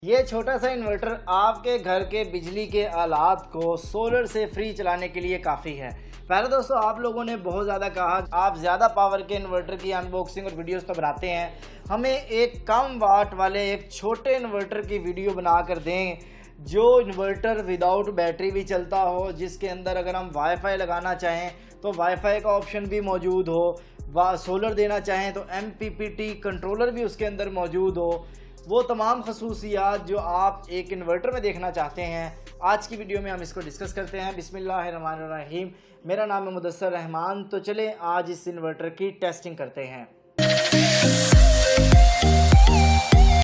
ये छोटा सा इन्वर्टर आपके घर के बिजली के आलात को सोलर से फ्री चलाने के लिए काफ़ी है। पहले दोस्तों आप लोगों ने बहुत ज़्यादा कहा आप ज़्यादा पावर के इन्वर्टर की अनबॉक्सिंग और वीडियोस तो बनाते हैं, हमें एक कम वाट वाले एक छोटे इन्वर्टर की वीडियो बना कर दें जो इन्वर्टर विदाउट बैटरी भी चलता हो, जिसके अंदर अगर हम वाईफाई लगाना चाहें तो वाईफाई का ऑप्शन भी मौजूद हो, सोलर देना चाहें तो MPPT कंट्रोलर भी उसके अंदर मौजूद हो। वो तमाम खसूसियात जो आप एक इन्वर्टर में देखना चाहते हैं, आज की वीडियो में हम इसको डिस्कस करते हैं। बिस्मिल्लाहिर्रहमानिर्रहीम। मेरा नाम है मुदस्सर रहमान। तो चलें आज इस इन्वर्टर की टेस्टिंग करते हैं।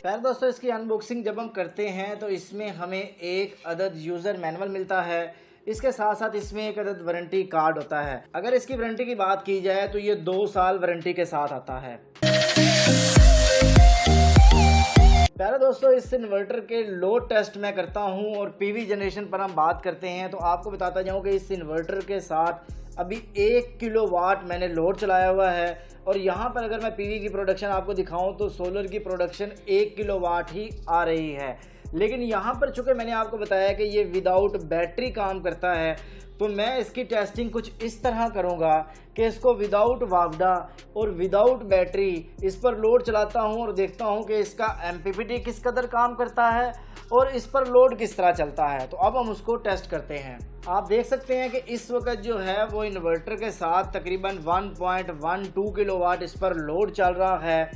पहले दोस्तों इसकी अनबॉक्सिंग जब हम करते हैं तो इसमें हमें एक अदद यूज़र मैनुअल मिलता है, इसके साथ साथ इसमें एक अदद वारंटी कार्ड होता है। अगर इसकी वारंटी की बात की जाए तो ये 2 साल वारंटी के साथ आता है। पहले दोस्तों इस इन्वर्टर के लोड टेस्ट मैं करता हूं और पीवी जनरेशन पर हम बात करते हैं तो आपको बताता जाऊं कि इस इन्वर्टर के साथ अभी 1 किलोवाट मैंने लोड चलाया हुआ है और यहां पर अगर मैं पीवी की प्रोडक्शन आपको दिखाऊं तो सोलर की प्रोडक्शन 1 किलोवाट ही आ रही है। लेकिन यहाँ पर चूँकि मैंने आपको बताया कि ये विदाउट बैटरी काम करता है तो मैं इसकी टेस्टिंग कुछ इस तरह करूँगा कि इसको विदाउट वापडा और विदाउट बैटरी इस पर लोड चलाता हूँ और देखता हूँ कि इसका MPPT किस कदर काम करता है और इस पर लोड किस तरह चलता है। तो अब हम उसको टेस्ट करते हैं। आप देख सकते हैं कि इस वक्त जो है वो इन्वर्टर के साथ तकरीबन 1.12 किलोवाट इस पर लोड चल रहा है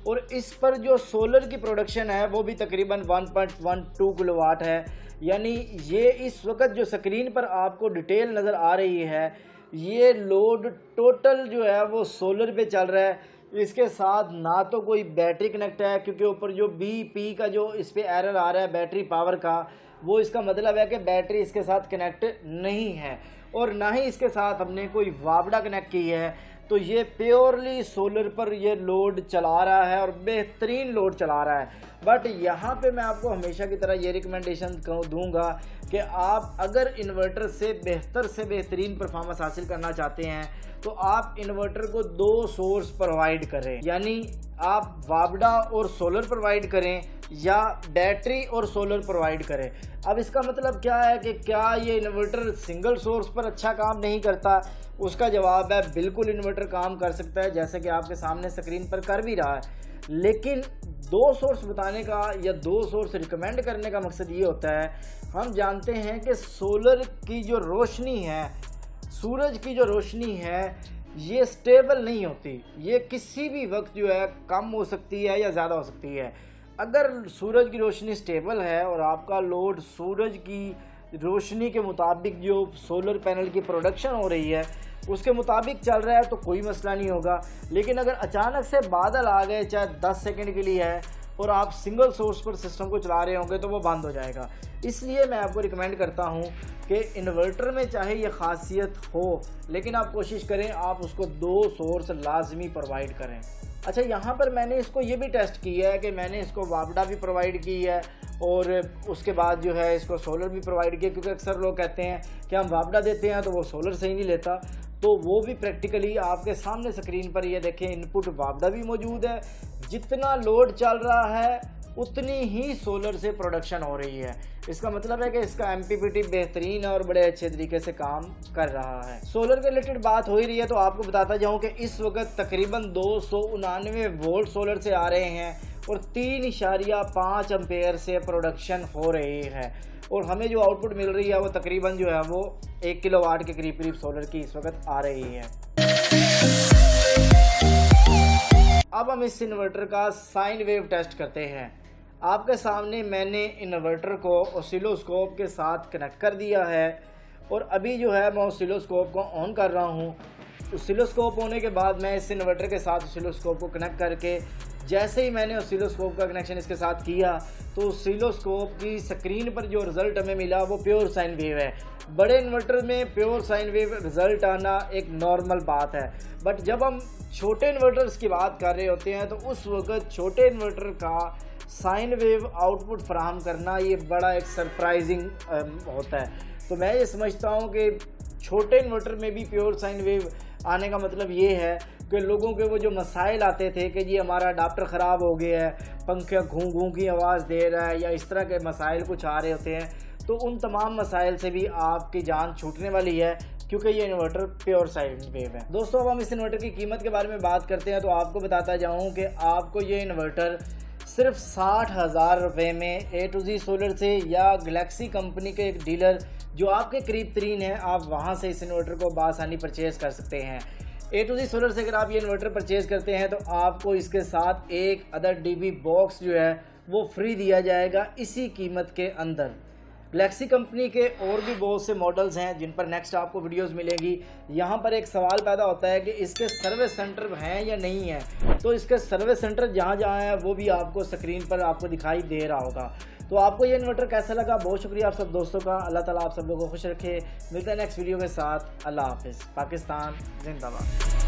और इस पर जो सोलर की प्रोडक्शन है वो भी तकरीबन 1.12 किलोवाट है। यानी ये इस वक्त जो स्क्रीन पर आपको डिटेल नज़र आ रही है ये लोड टोटल जो है वो सोलर पे चल रहा है। इसके साथ ना तो कोई बैटरी कनेक्ट है क्योंकि ऊपर जो BP का जो इस पर एरर आ रहा है बैटरी पावर का, वो इसका मतलब है कि बैटरी इसके साथ कनेक्ट नहीं है और ना ही इसके साथ हमने कोई वापडा कनेक्ट की है। तो ये प्योरली सोलर पर ये लोड चला रहा है और बेहतरीन लोड चला रहा है। बट यहाँ पे मैं आपको हमेशा की तरह ये रिकमेंडेशन दूंगा कि आप अगर इन्वर्टर से बेहतरीन परफॉर्मेंस हासिल करना चाहते हैं तो आप इन्वर्टर को 2 सोर्स प्रोवाइड करें, यानी आप वापडा और सोलर प्रोवाइड करें या बैटरी और सोलर प्रोवाइड करें। अब इसका मतलब क्या है कि क्या ये इन्वर्टर सिंगल सोर्स पर अच्छा काम नहीं करता? उसका जवाब है बिल्कुल इन्वर्टर काम कर सकता है, जैसे कि आपके सामने स्क्रीन पर कर भी रहा है। लेकिन 2 सोर्स बताने का या 2 सोर्स रिकमेंड करने का मकसद ये होता है, हम जानते हैं कि सोलर की जो रोशनी है, सूरज की जो रोशनी है ये स्टेबल नहीं होती, ये किसी भी वक्त जो है कम हो सकती है या ज़्यादा हो सकती है। अगर सूरज की रोशनी स्टेबल है और आपका लोड सूरज की रोशनी के मुताबिक जो सोलर पैनल की प्रोडक्शन हो रही है उसके मुताबिक चल रहा है तो कोई मसला नहीं होगा। लेकिन अगर अचानक से बादल आ गए, चाहे 10 सेकंड के लिए है, और आप सिंगल सोर्स पर सिस्टम को चला रहे होंगे तो वो बंद हो जाएगा। इसलिए मैं आपको रिकमेंड करता हूं कि इन्वर्टर में चाहे ये खासियत हो लेकिन आप कोशिश करें आप उसको 2 सोर्स लाजमी प्रोवाइड करें। अच्छा, यहाँ पर मैंने इसको ये भी टेस्ट किया है कि मैंने इसको वापडा भी प्रोवाइड की है और उसके बाद जो है इसको सोलर भी प्रोवाइड किया, क्योंकि अक्सर लोग कहते हैं कि हम वापडा देते हैं तो वो सोलर सही नहीं लेता। तो वो भी प्रैक्टिकली आपके सामने स्क्रीन पर ये देखें इनपुट वापडा भी मौजूद है। जितना लोड चल रहा है उतनी ही सोलर से प्रोडक्शन हो रही है। इसका मतलब है कि इसका MPPT बेहतरीन और बड़े अच्छे तरीके से काम कर रहा है। सोलर के रिलेटेड बात हो ही रही है तो आपको बताता जाऊं कि इस वक्त तकरीबन 299 वोल्ट सोलर से आ रहे हैं और 3.5 एम्पेयर से प्रोडक्शन हो रही है और हमें जो आउटपुट मिल रही है वो तकरीबन जो है वो 1 किलोवाट के करीब सोलर की इस वक्त आ रही है। अब हम इस इन्वर्टर का साइन वेव टेस्ट करते हैं। आपके सामने मैंने इन्वर्टर को ऑसिलोस्कोप के साथ कनेक्ट कर दिया है और अभी जो है मैं ऑसिलोस्कोप को ऑन कर रहा हूँ। ऑसिलोस्कोप होने के बाद मैं इस इन्वर्टर के साथ ऑसिलोस्कोप को कनेक्ट करके जैसे ही मैंने ऑसिलोस्कोप का कनेक्शन इसके साथ किया तो ऑसिलोस्कोप की स्क्रीन पर जो रिज़ल्ट हमें मिला वो प्योर साइन वेव है। बड़े इन्वर्टर में प्योर साइन वेव रिज़ल्ट आना एक नॉर्मल बात है, बट जब हम छोटे इन्वर्टर्स की बात कर रहे होते हैं तो उस वक्त छोटे इन्वर्टर का साइन वेव आउटपुट फराहम करना ये बड़ा एक सरप्राइजिंग होता है। तो मैं ये समझता हूँ कि छोटे इन्वर्टर में भी प्योर साइन वेव आने का मतलब ये है कि लोगों के वो जो मसाइल आते थे कि जी हमारा अडाप्टर ख़राब हो गया है, पंखा घूं घूं की आवाज़ दे रहा है, या इस तरह के मसाइल कुछ आ रहे होते हैं, तो उन तमाम मसाइल से भी आपकी जान छूटने वाली है, क्योंकि ये इन्वर्टर प्योर साइन वेव है। दोस्तों, अब हम इस इन्वर्टर की कीमत के बारे में बात करते हैं, तो आपको बताता जाऊँ कि आपको ये इन्वर्टर सिर्फ 60,000 रुपये में A2Z सोलर से या गैलेक्सी कंपनी के एक डीलर जो आपके करीब तरीन है, आप वहाँ से इस इन्वर्टर को बआसानी परचेज़ कर सकते हैं। A2Z सोलर से अगर आप ये इन्वर्टर परचेज़ करते हैं तो आपको इसके साथ एक अदर DB बॉक्स जो है वो फ्री दिया जाएगा इसी कीमत के अंदर। गैलेक्सी कंपनी के और भी बहुत से मॉडल्स हैं जिन पर नेक्स्ट आपको वीडियोस मिलेंगी। यहाँ पर एक सवाल पैदा होता है कि इसके सर्विस सेंटर हैं या नहीं है, तो इसके सर्विस सेंटर जहाँ जहाँ है वो भी आपको स्क्रीन पर आपको दिखाई दे रहा होगा। तो आपको ये इन्वर्टर कैसा लगा, बहुत शुक्रिया आप सब दोस्तों का। अल्लाह ताला आप सब लोगों को खुश रखे। मिलते हैं नेक्स्ट वीडियो के साथ। अल्लाह हाफिज़। पाकिस्तान जिंदाबाद।